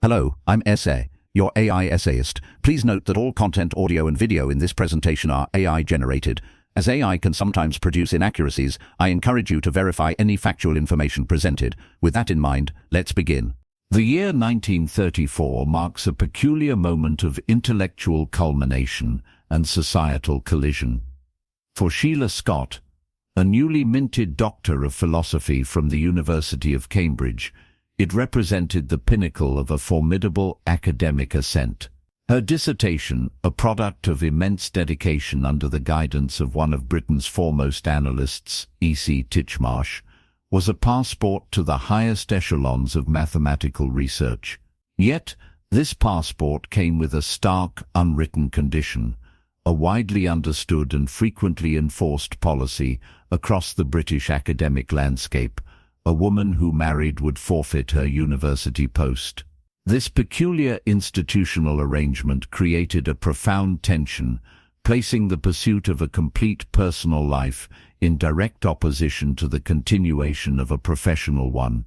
Hello, I'm Essay, your AI essayist. Please note that all content, audio and video in this presentation are AI generated. As AI can sometimes produce inaccuracies, I encourage you to verify any factual information presented. With that in mind, let's begin. The year 1934 marks a peculiar moment of intellectual culmination and societal collision. For Sheila Scott, a newly minted doctor of philosophy from the University of Cambridge, it represented the pinnacle of a formidable academic ascent. Her dissertation, a product of immense dedication under the guidance of one of Britain's foremost analysts, E.C. Titchmarsh, was a passport to the highest echelons of mathematical research. Yet, this passport came with a stark, unwritten condition, a widely understood and frequently enforced policy across the British academic landscape. A woman who married would forfeit her university post. This peculiar institutional arrangement created a profound tension, placing the pursuit of a complete personal life in direct opposition to the continuation of a professional one.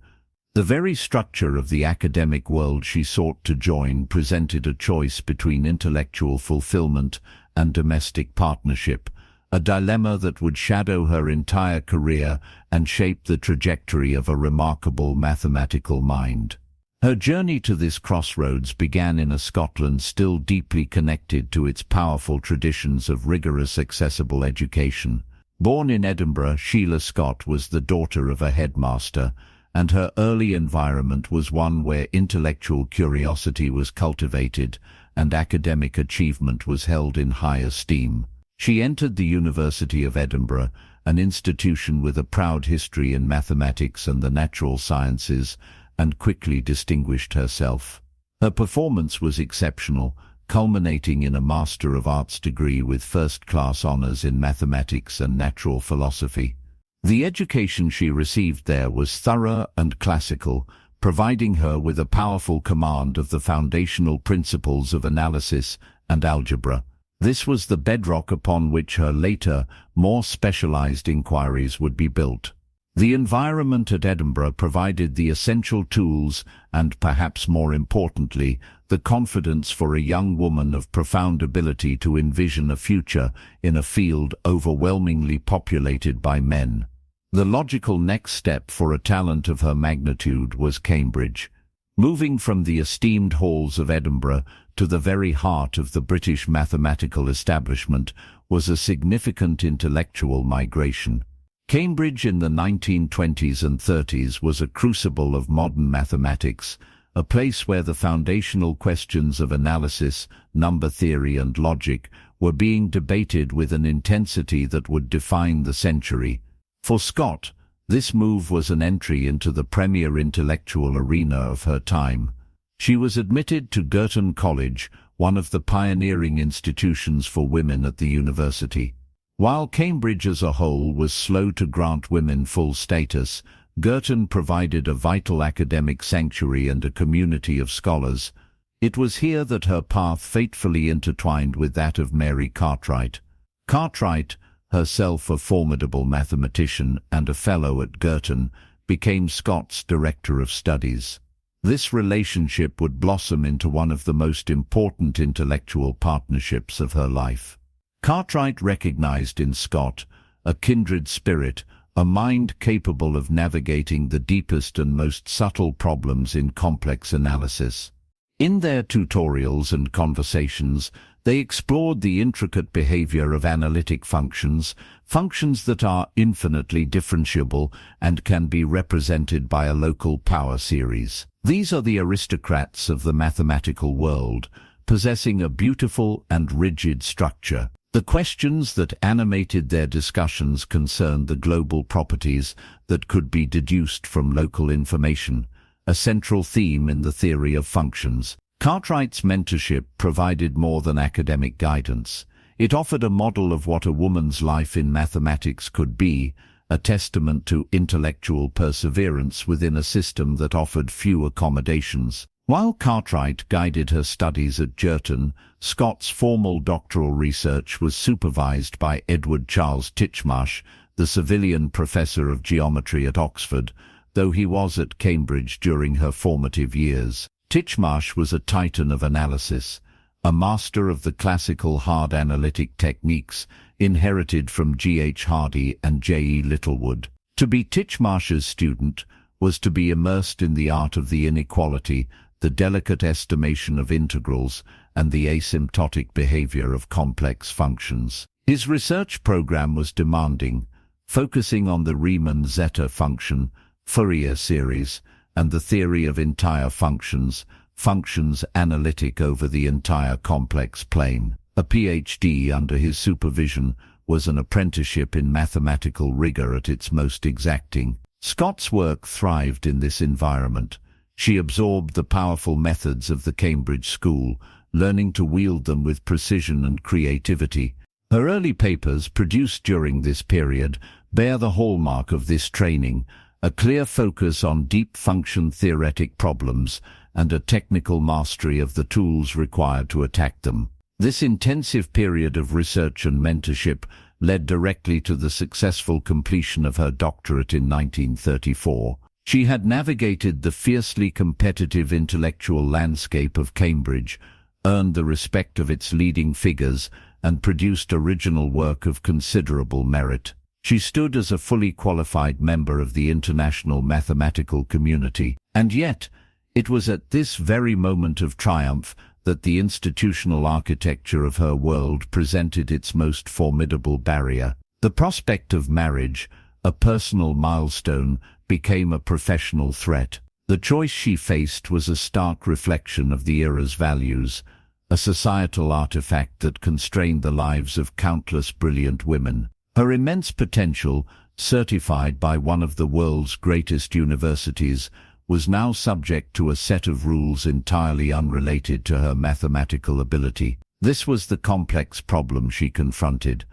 The very structure of the academic world she sought to join presented a choice between intellectual fulfillment and domestic partnership, a dilemma that would shadow her entire career and shape the trajectory of a remarkable mathematical mind. Her journey to this crossroads began in a Scotland still deeply connected to its powerful traditions of rigorous accessible education. Born in Edinburgh, Sheila Scott was the daughter of a headmaster, and her early environment was one where intellectual curiosity was cultivated and academic achievement was held in high esteem. She entered the University of Edinburgh, an institution with a proud history in mathematics and the natural sciences, and quickly distinguished herself. Her performance was exceptional, culminating in a Master of Arts degree with first-class honours in mathematics and natural philosophy. The education she received there was thorough and classical, providing her with a powerful command of the foundational principles of analysis and algebra. This was the bedrock upon which her later, more specialized inquiries would be built. The environment at Edinburgh provided the essential tools and, perhaps more importantly, the confidence for a young woman of profound ability to envision a future in a field overwhelmingly populated by men. The logical next step for a talent of her magnitude was Cambridge. Moving from the esteemed halls of Edinburgh to the very heart of the British mathematical establishment was a significant intellectual migration. Cambridge in the 1920s and 30s was a crucible of modern mathematics, a place where the foundational questions of analysis, number theory and logic were being debated with an intensity that would define the century. For Scott, this move was an entry into the premier intellectual arena of her time. She was admitted to Girton College, one of the pioneering institutions for women at the university. While Cambridge as a whole was slow to grant women full status, Girton provided a vital academic sanctuary and a community of scholars. It was here that her path fatefully intertwined with that of Mary Cartwright. Cartwright, herself a formidable mathematician and a fellow at Girton, became Scott's director of studies. This relationship would blossom into one of the most important intellectual partnerships of her life. Cartwright recognized in Scott a kindred spirit, a mind capable of navigating the deepest and most subtle problems in complex analysis. In their tutorials and conversations, they explored the intricate behavior of analytic functions, functions that are infinitely differentiable and can be represented by a local power series. These are the aristocrats of the mathematical world, possessing a beautiful and rigid structure. The questions that animated their discussions concerned the global properties that could be deduced from local information, a central theme in the theory of functions. Cartwright's mentorship provided more than academic guidance. It offered a model of what a woman's life in mathematics could be, a testament to intellectual perseverance within a system that offered few accommodations. While Cartwright guided her studies at Girton, Scott's formal doctoral research was supervised by Edward Charles Titchmarsh, the civilian professor of geometry at Oxford, though he was at Cambridge during her formative years. Titchmarsh was a titan of analysis, a master of the classical hard analytic techniques inherited from G.H. Hardy and J.E. Littlewood. To be Titchmarsh's student was to be immersed in the art of the inequality, the delicate estimation of integrals, and the asymptotic behavior of complex functions. His research program was demanding, focusing on the Riemann-Zeta function, Fourier series, and the theory of entire functions, functions analytic over the entire complex plane. A PhD under his supervision was an apprenticeship in mathematical rigor at its most exacting. Scott's work thrived in this environment. She absorbed the powerful methods of the Cambridge School, learning to wield them with precision and creativity. Her early papers, produced during this period, bear the hallmark of this training, a clear focus on deep function theoretic problems and a technical mastery of the tools required to attack them. This intensive period of research and mentorship led directly to the successful completion of her doctorate in 1934. She had navigated the fiercely competitive intellectual landscape of Cambridge, earned the respect of its leading figures, and produced original work of considerable merit. She stood as a fully qualified member of the international mathematical community, and yet it was at this very moment of triumph that the institutional architecture of her world presented its most formidable barrier. The prospect of marriage, a personal milestone, became a professional threat. The choice she faced was a stark reflection of the era's values, a societal artifact that constrained the lives of countless brilliant women. Her immense potential, certified by one of the world's greatest universities, was now subject to a set of rules entirely unrelated to her mathematical ability. This was the complex problem she confronted,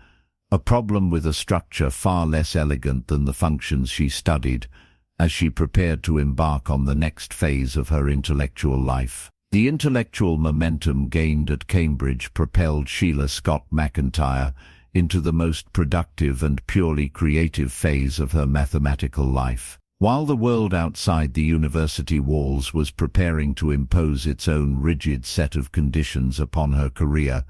a problem with a structure far less elegant than the functions she studied, as she prepared to embark on the next phase of her intellectual life. The intellectual momentum gained at Cambridge propelled Sheila Scott Macintyre into the most productive and purely creative phase of her mathematical life. While the world outside the university walls was preparing to impose its own rigid set of conditions upon her career,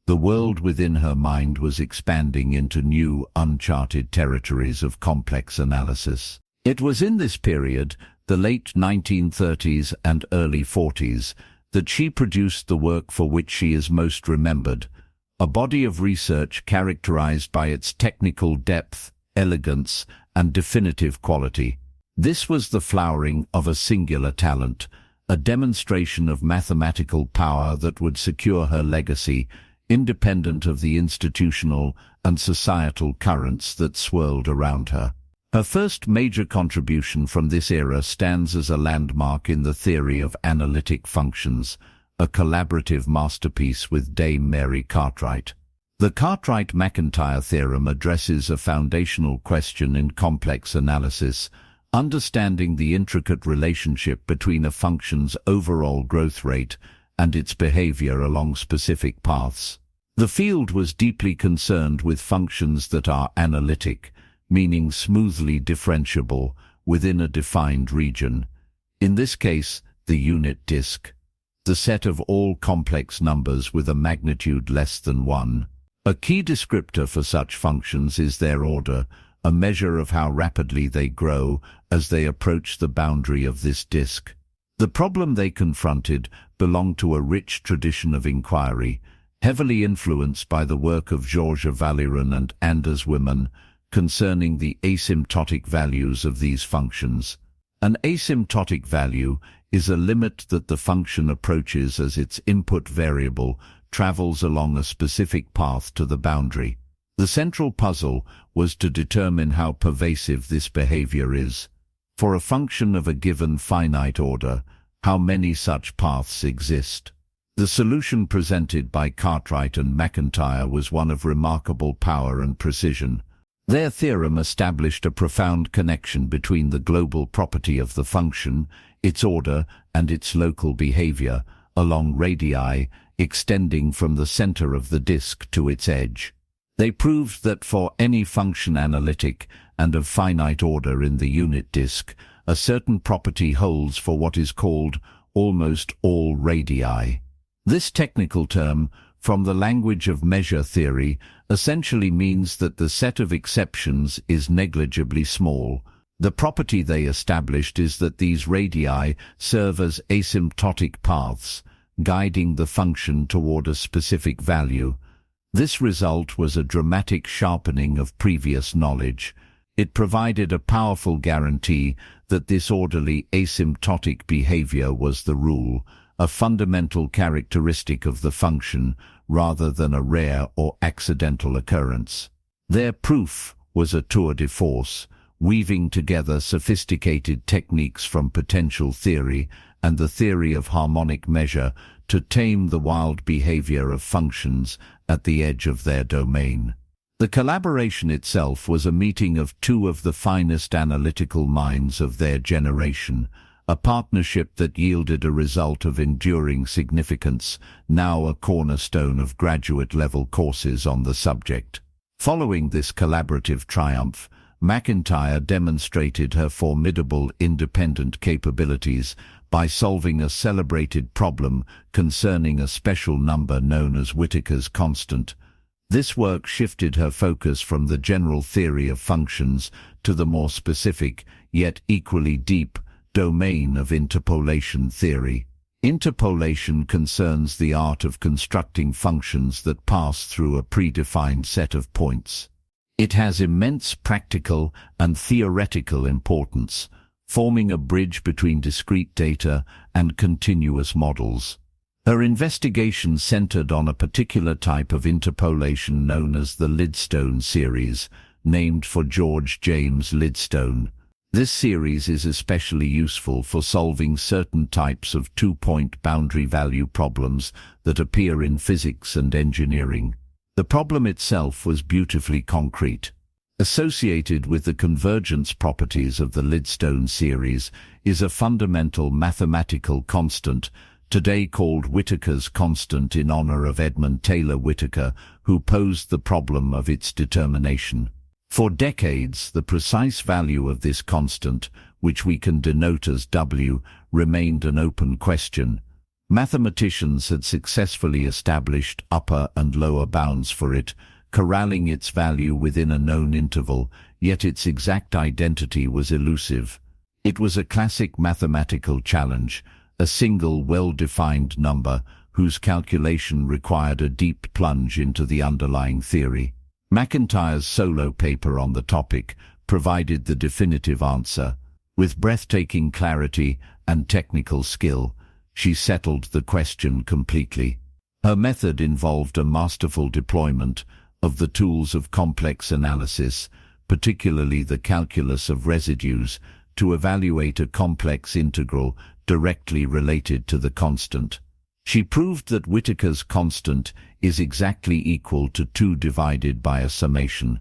the world within her mind was expanding into new, uncharted territories of complex analysis. It was in this period, the late 1930s and early 40s, that she produced the work for which she is most remembered, a body of research characterized by its technical depth, elegance, and definitive quality. This was the flowering of a singular talent, a demonstration of mathematical power that would secure her legacy, independent of the institutional and societal currents that swirled around her. Her first major contribution from this era stands as a landmark in the theory of analytic functions, a collaborative masterpiece with Dame Mary Cartwright. The Cartwright-Macintyre theorem addresses a foundational question in complex analysis, understanding the intricate relationship between a function's overall growth rate and its behavior along specific paths. The field was deeply concerned with functions that are analytic, meaning smoothly differentiable within a defined region. In this case, the unit disk, the set of all complex numbers with a magnitude less than 1. A key descriptor for such functions is their order, a measure of how rapidly they grow as they approach the boundary of this disk. The problem they confronted belonged to a rich tradition of inquiry, heavily influenced by the work of Georges Vallieren and Anders Wiman, concerning the asymptotic values of these functions. An asymptotic value is a limit that the function approaches as its input variable travels along a specific path to the boundary. The central puzzle was to determine how pervasive this behavior is. For a function of a given finite order, how many such paths exist? The solution presented by Cartwright and Macintyre was one of remarkable power and precision. Their theorem established a profound connection between the global property of the function, its order, and its local behavior, along radii extending from the center of the disk to its edge. They proved that for any function analytic and of finite order in the unit disk, a certain property holds for what is called almost all radii. This technical term, from the language of measure theory, essentially means that the set of exceptions is negligibly small. The property they established is that these radii serve as asymptotic paths, guiding the function toward a specific value. This result was a dramatic sharpening of previous knowledge. It provided a powerful guarantee that this orderly asymptotic behavior was the rule, a fundamental characteristic of the function rather than a rare or accidental occurrence. Their proof was a tour de force, weaving together sophisticated techniques from potential theory and the theory of harmonic measure to tame the wild behavior of functions at the edge of their domain. The collaboration itself was a meeting of two of the finest analytical minds of their generation, a partnership that yielded a result of enduring significance, now a cornerstone of graduate-level courses on the subject. Following this collaborative triumph, Macintyre demonstrated her formidable independent capabilities by solving a celebrated problem concerning a special number known as Whittaker's constant. This work shifted her focus from the general theory of functions to the more specific, yet equally deep, domain of interpolation theory. Interpolation concerns the art of constructing functions that pass through a predefined set of points. It has immense practical and theoretical importance, forming a bridge between discrete data and continuous models. Her investigation centered on a particular type of interpolation known as the Lidstone series, named for George James Lidstone. This series is especially useful for solving certain types of two-point boundary value problems that appear in physics and engineering. The problem itself was beautifully concrete. Associated with the convergence properties of the Lidstone series is a fundamental mathematical constant, today called Whittaker's constant in honor of Edmund Taylor Whittaker, who posed the problem of its determination. For decades, the precise value of this constant, which we can denote as W, remained an open question. Mathematicians had successfully established upper and lower bounds for it, corralling its value within a known interval, yet its exact identity was elusive. It was a classic mathematical challenge, a single well-defined number whose calculation required a deep plunge into the underlying theory. Macintyre's solo paper on the topic provided the definitive answer. With breathtaking clarity and technical skill, she settled the question completely. Her method involved a masterful deployment of the tools of complex analysis, particularly the calculus of residues, to evaluate a complex integral directly related to the constant. She proved that Whittaker's constant is exactly equal to 2 divided by a summation.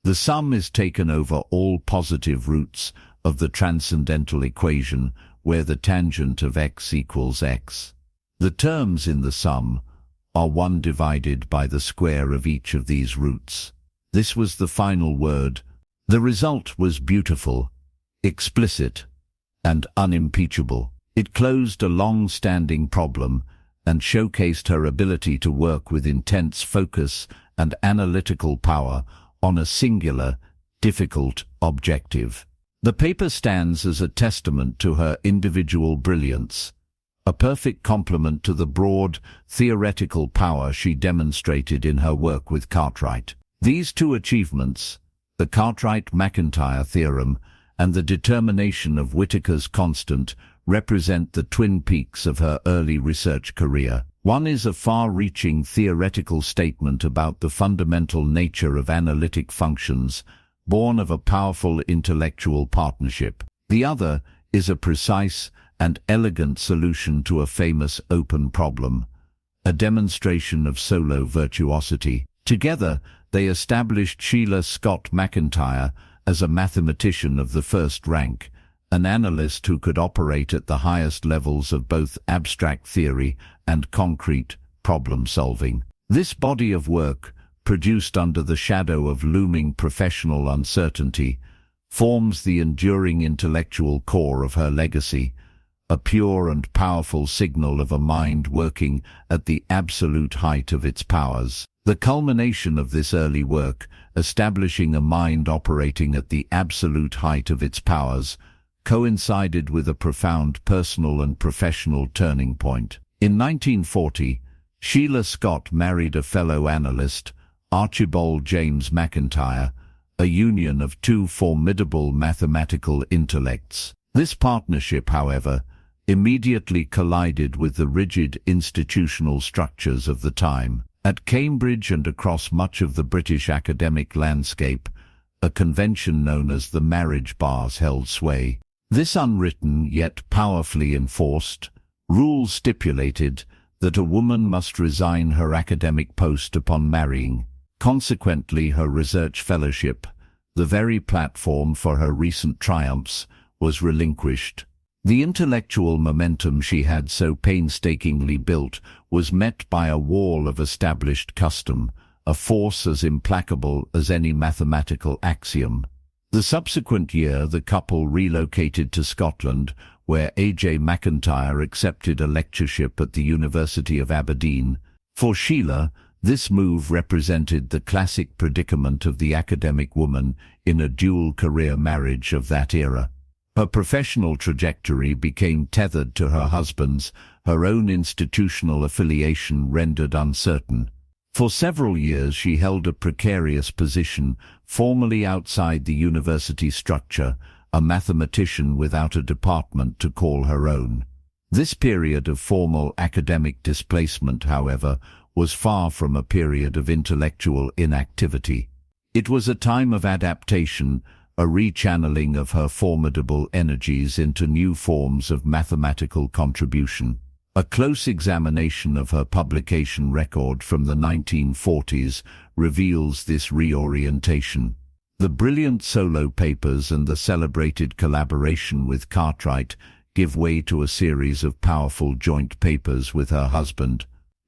The sum is taken over all positive roots of the transcendental equation, where the tangent of x equals x. The terms in the sum are 1 divided by the square of each of these roots. This was the final word. The result was beautiful, explicit, and unimpeachable. It closed a long-standing problem and showcased her ability to work with intense focus and analytical power on a singular, difficult objective. The paper stands as a testament to her individual brilliance, a perfect complement to the broad, theoretical power she demonstrated in her work with Cartwright. These two achievements, the Cartwright-Macintyre theorem and the determination of Whittaker's constant, represent the twin peaks of her early research career. One is a far-reaching theoretical statement about the fundamental nature of analytic functions, born of a powerful intellectual partnership. The other is a precise and elegant solution to a famous open problem, a demonstration of solo virtuosity. Together, they established Sheila Scott Macintyre as a mathematician of the first rank, an analyst who could operate at the highest levels of both abstract theory and concrete problem-solving. This body of work, produced under the shadow of looming professional uncertainty, forms the enduring intellectual core of her legacy, a pure and powerful signal of a mind working at the absolute height of its powers. The culmination of this early work, establishing a mind operating at the absolute height of its powers, coincided with a profound personal and professional turning point. In 1940, Sheila Scott married a fellow analyst, Archibald James Macintyre, a union of two formidable mathematical intellects. This partnership, however, immediately collided with the rigid institutional structures of the time. At Cambridge and across much of the British academic landscape, a convention known as the marriage bars held sway. This unwritten yet powerfully enforced rule stipulated that a woman must resign her academic post upon marrying. Consequently, her research fellowship, the very platform for her recent triumphs, was relinquished. The intellectual momentum she had so painstakingly built was met by a wall of established custom, a force as implacable as any mathematical axiom. The subsequent year, the couple relocated to Scotland, where A.J. Macintyre accepted a lectureship at the University of Aberdeen. For Sheila, this move represented the classic predicament of the academic woman in a dual-career marriage of that era. Her professional trajectory became tethered to her husband's, her own institutional affiliation rendered uncertain. For several years she held a precarious position, formally outside the university structure, a mathematician without a department to call her own. This period of formal academic displacement, however, was far from a period of intellectual inactivity. It was a time of adaptation, a rechanneling of her formidable energies into new forms of mathematical contribution. A close examination of her publication record from the 1940s reveals this reorientation. The brilliant solo papers and the celebrated collaboration with Cartwright give way to a series of powerful joint papers with her husband.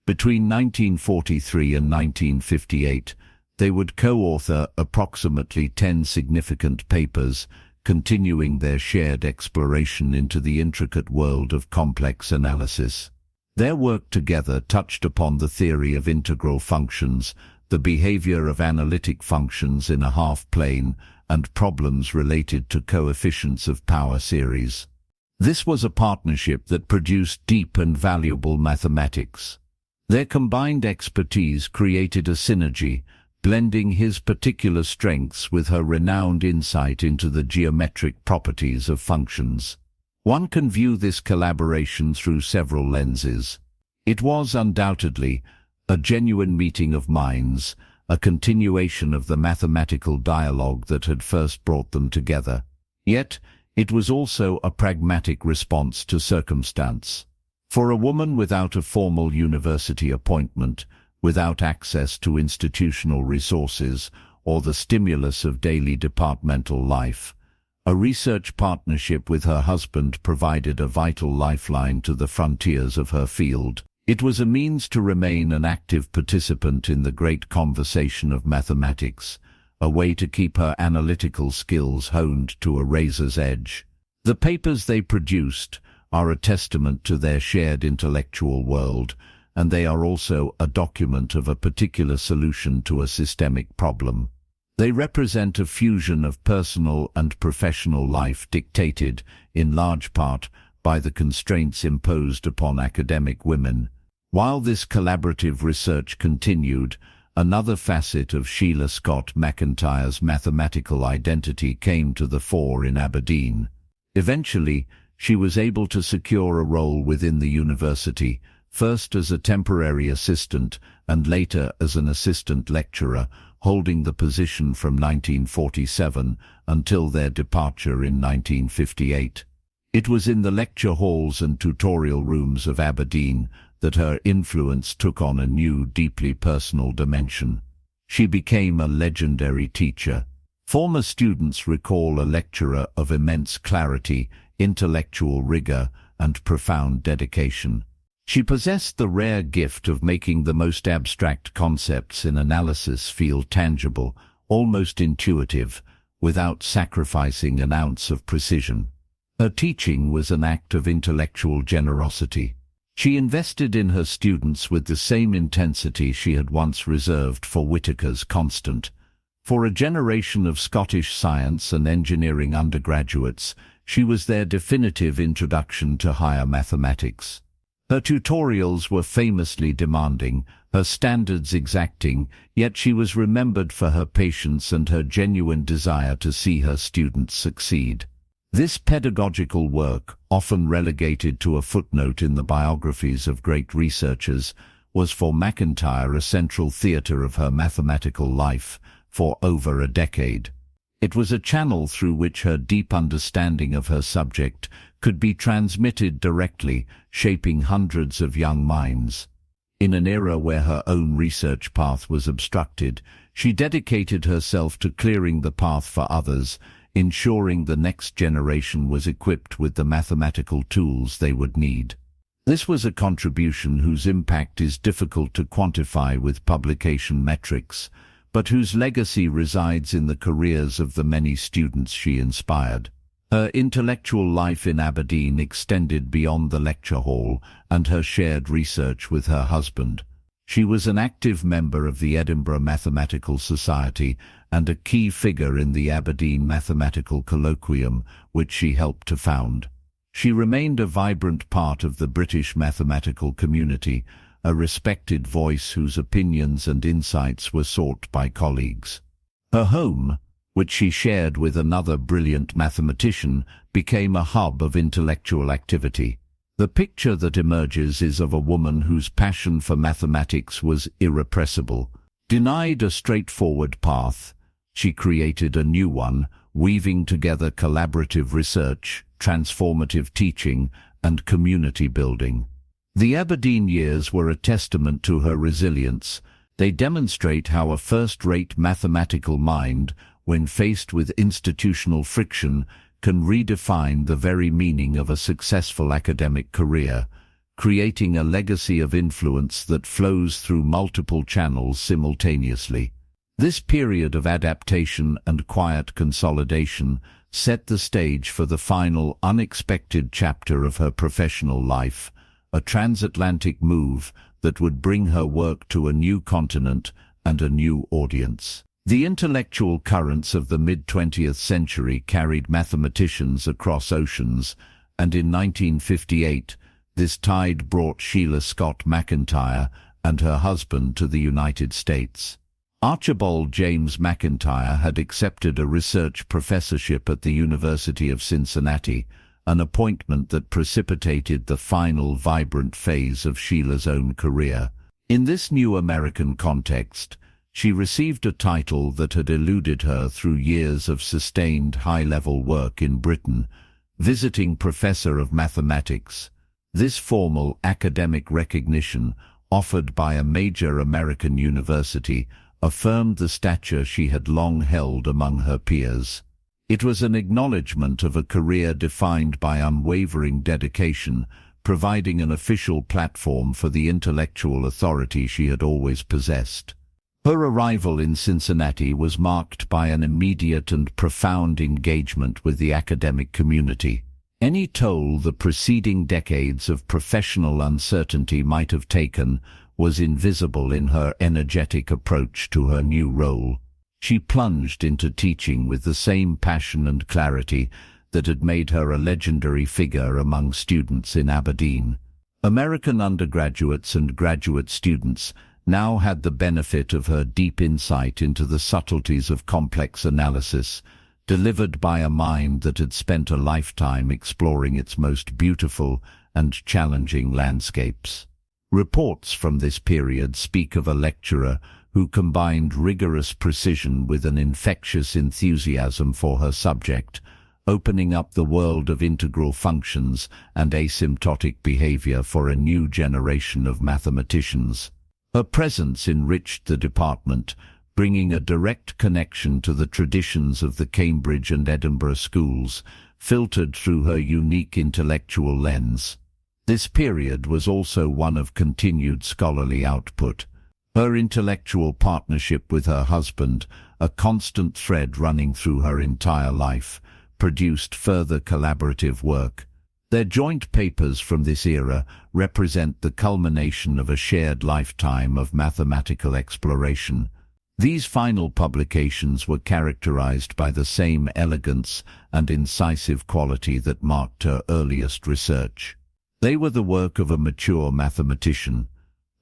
Between 1943 and 1958, they would co-author approximately 10 significant papers, continuing their shared exploration into the intricate world of complex analysis. Their work together touched upon the theory of integral functions, the behavior of analytic functions in a half-plane, and problems related to coefficients of power series. This was a partnership that produced deep and valuable mathematics. Their combined expertise created a synergy, blending his particular strengths with her renowned insight into the geometric properties of functions. One can view this collaboration through several lenses. It was undoubtedly a genuine meeting of minds, a continuation of the mathematical dialogue that had first brought them together. Yet, it was also a pragmatic response to circumstance. For a woman without a formal university appointment, without access to institutional resources or the stimulus of daily departmental life, a research partnership with her husband provided a vital lifeline to the frontiers of her field. It was a means to remain an active participant in the great conversation of mathematics, a way to keep her analytical skills honed to a razor's edge. The papers they produced are a testament to their shared intellectual world, and they are also a document of a particular solution to a systemic problem. They represent a fusion of personal and professional life dictated, in large part, by the constraints imposed upon academic women. While this collaborative research continued, another facet of Sheila Scott Macintyre's mathematical identity came to the fore in Aberdeen. Eventually, she was able to secure a role within the university, first as a temporary assistant and later as an assistant lecturer, holding the position from 1947 until their departure in 1958. It was in the lecture halls and tutorial rooms of Aberdeen that her influence took on a new, deeply personal dimension. She became a legendary teacher. Former students recall a lecturer of immense clarity, intellectual rigor, and profound dedication. She possessed the rare gift of making the most abstract concepts in analysis feel tangible, almost intuitive, without sacrificing an ounce of precision. Her teaching was an act of intellectual generosity. She invested in her students with the same intensity she had once reserved for Whitaker's Constant. For a generation of Scottish science and engineering undergraduates, she was their definitive introduction to higher mathematics. Her tutorials were famously demanding, her standards exacting, yet she was remembered for her patience and her genuine desire to see her students succeed. This pedagogical work, often relegated to a footnote in the biographies of great researchers, was for Macintyre a central theatre of her mathematical life for over a decade. It was a channel through which her deep understanding of her subject could be transmitted directly, shaping hundreds of young minds. In an era where her own research path was obstructed, she dedicated herself to clearing the path for others, ensuring the next generation was equipped with the mathematical tools they would need. This was a contribution whose impact is difficult to quantify with publication metrics, but whose legacy resides in the careers of the many students she inspired. Her intellectual life in Aberdeen extended beyond the lecture hall and her shared research with her husband. She was an active member of the Edinburgh Mathematical Society and a key figure in the Aberdeen Mathematical Colloquium, which she helped to found. She remained a vibrant part of the British mathematical community, a respected voice whose opinions and insights were sought by colleagues. Her home, which she shared with another brilliant mathematician, became a hub of intellectual activity. The picture that emerges is of a woman whose passion for mathematics was irrepressible. Denied a straightforward path, she created a new one, weaving together collaborative research, transformative teaching, and community building. The Aberdeen years were a testament to her resilience. They demonstrate how a first-rate mathematical mind, when faced with institutional friction, can redefine the very meaning of a successful academic career, creating a legacy of influence that flows through multiple channels simultaneously. This period of adaptation and quiet consolidation set the stage for the final, unexpected chapter of her professional life, a transatlantic move that would bring her work to a new continent and a new audience. The intellectual currents of the mid-20th century carried mathematicians across oceans, and in 1958, this tide brought Sheila Scott Macintyre and her husband to the United States. Archibald James Macintyre had accepted a research professorship at the University of Cincinnati, an appointment that precipitated the final vibrant phase of Sheila's own career. In this new American context, she received a title that had eluded her through years of sustained high-level work in Britain, visiting professor of mathematics. This formal academic recognition, offered by a major American university, affirmed the stature she had long held among her peers. It was an acknowledgement of a career defined by unwavering dedication, providing an official platform for the intellectual authority she had always possessed. Her arrival in Cincinnati was marked by an immediate and profound engagement with the academic community. Any toll the preceding decades of professional uncertainty might have taken was invisible in her energetic approach to her new role. She plunged into teaching with the same passion and clarity that had made her a legendary figure among students in Aberdeen. American undergraduates and graduate students now had the benefit of her deep insight into the subtleties of complex analysis, delivered by a mind that had spent a lifetime exploring its most beautiful and challenging landscapes. Reports from this period speak of a lecturer who combined rigorous precision with an infectious enthusiasm for her subject, opening up the world of integral functions and asymptotic behavior for a new generation of mathematicians. Her presence enriched the department, bringing a direct connection to the traditions of the Cambridge and Edinburgh schools, filtered through her unique intellectual lens. This period was also one of continued scholarly output. Her intellectual partnership with her husband, a constant thread running through her entire life, produced further collaborative work. Their joint papers from this era represent the culmination of a shared lifetime of mathematical exploration. These final publications were characterized by the same elegance and incisive quality that marked her earliest research. They were the work of a mature mathematician,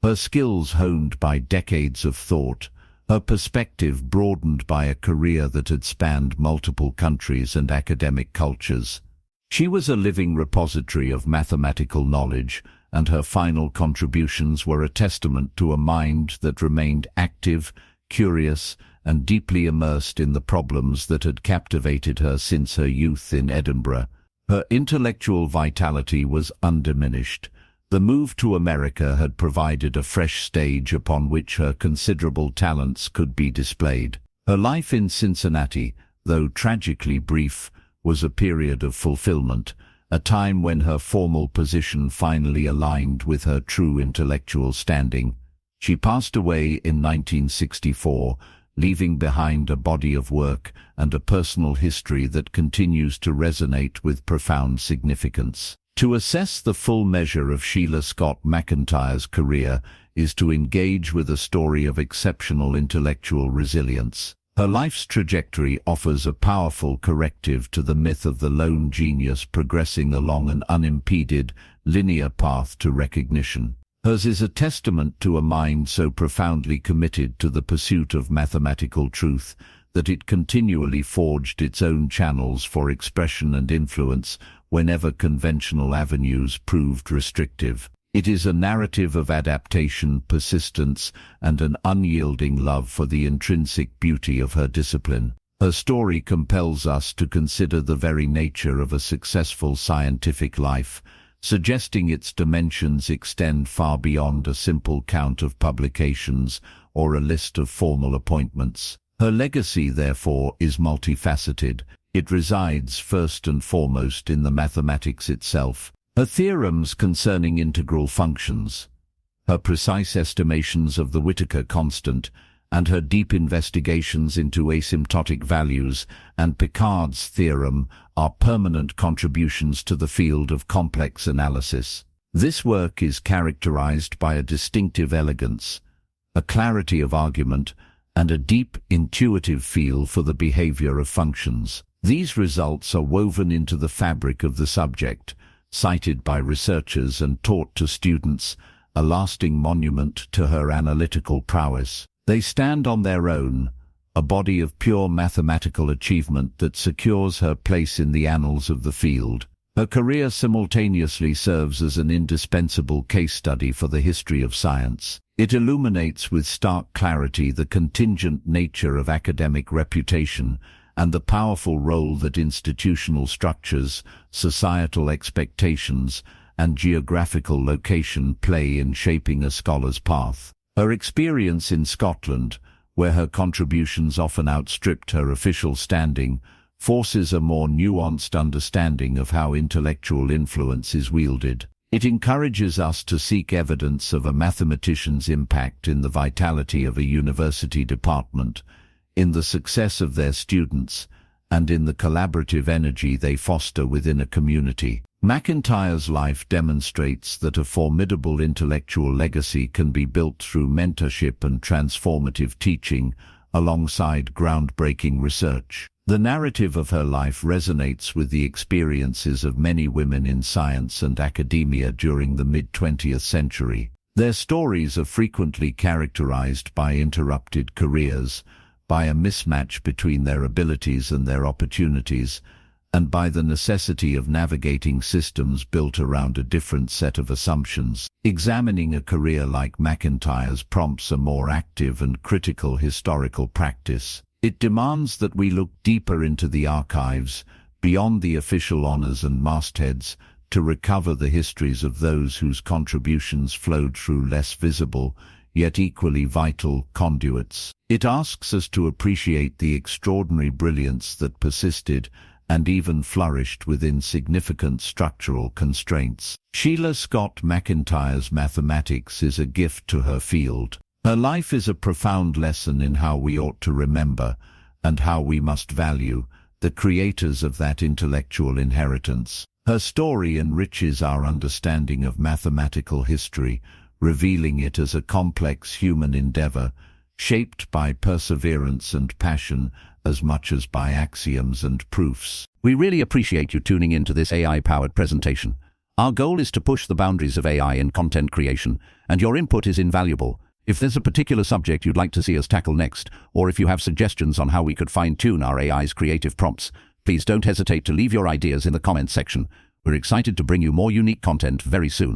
her skills honed by decades of thought, her perspective broadened by a career that had spanned multiple countries and academic cultures. She was a living repository of mathematical knowledge, and her final contributions were a testament to a mind that remained active, curious, and deeply immersed in the problems that had captivated her since her youth in Edinburgh. Her intellectual vitality was undiminished. The move to America had provided a fresh stage upon which her considerable talents could be displayed. Her life in Cincinnati, though tragically brief, was a period of fulfillment, a time when her formal position finally aligned with her true intellectual standing. She passed away in 1964, leaving behind a body of work and a personal history that continues to resonate with profound significance. To assess the full measure of Sheila Scott Macintyre's career is to engage with a story of exceptional intellectual resilience. Her life's trajectory offers a powerful corrective to the myth of the lone genius progressing along an unimpeded, linear path to recognition. Hers is a testament to a mind so profoundly committed to the pursuit of mathematical truth that it continually forged its own channels for expression and influence whenever conventional avenues proved restrictive. It is a narrative of adaptation, persistence, and an unyielding love for the intrinsic beauty of her discipline. Her story compels us to consider the very nature of a successful scientific life, suggesting its dimensions extend far beyond a simple count of publications or a list of formal appointments. Her legacy, therefore, is multifaceted. It resides first and foremost in the mathematics itself. Her theorems concerning integral functions, her precise estimations of the Whittaker constant, and her deep investigations into asymptotic values and Picard's theorem are permanent contributions to the field of complex analysis. This work is characterized by a distinctive elegance, a clarity of argument, and a deep, intuitive feel for the behavior of functions. These results are woven into the fabric of the subject, cited by researchers and taught to students, a lasting monument to her analytical prowess. They stand on their own, a body of pure mathematical achievement that secures her place in the annals of the field. Her career simultaneously serves as an indispensable case study for the history of science. It illuminates with stark clarity the contingent nature of academic reputation and the powerful role that institutional structures, societal expectations, and geographical location play in shaping a scholar's path. Her experience in Scotland, where her contributions often outstripped her official standing, forces a more nuanced understanding of how intellectual influence is wielded. It encourages us to seek evidence of a mathematician's impact in the vitality of a university department, in the success of their students, and in the collaborative energy they foster within a community. Macintyre's life demonstrates that a formidable intellectual legacy can be built through mentorship and transformative teaching, alongside groundbreaking research. The narrative of her life resonates with the experiences of many women in science and academia during the mid-20th century. Their stories are frequently characterized by interrupted careers, by a mismatch between their abilities and their opportunities, and by the necessity of navigating systems built around a different set of assumptions. Examining a career like Macintyre's prompts a more active and critical historical practice. It demands that we look deeper into the archives, beyond the official honors and mastheads, to recover the histories of those whose contributions flowed through less visible, yet equally vital conduits. It asks us to appreciate the extraordinary brilliance that persisted and even flourished within significant structural constraints. Sheila Scott Macintyre's mathematics is a gift to her field. Her life is a profound lesson in how we ought to remember and how we must value the creators of that intellectual inheritance. Her story enriches our understanding of mathematical history, revealing it as a complex human endeavor, shaped by perseverance and passion as much as by axioms and proofs. We really appreciate you tuning into this AI-powered presentation. Our goal is to push the boundaries of AI in content creation, and your input is invaluable. If there's a particular subject you'd like to see us tackle next, or if you have suggestions on how we could fine-tune our AI's creative prompts, please don't hesitate to leave your ideas in the comments section. We're excited to bring you more unique content very soon.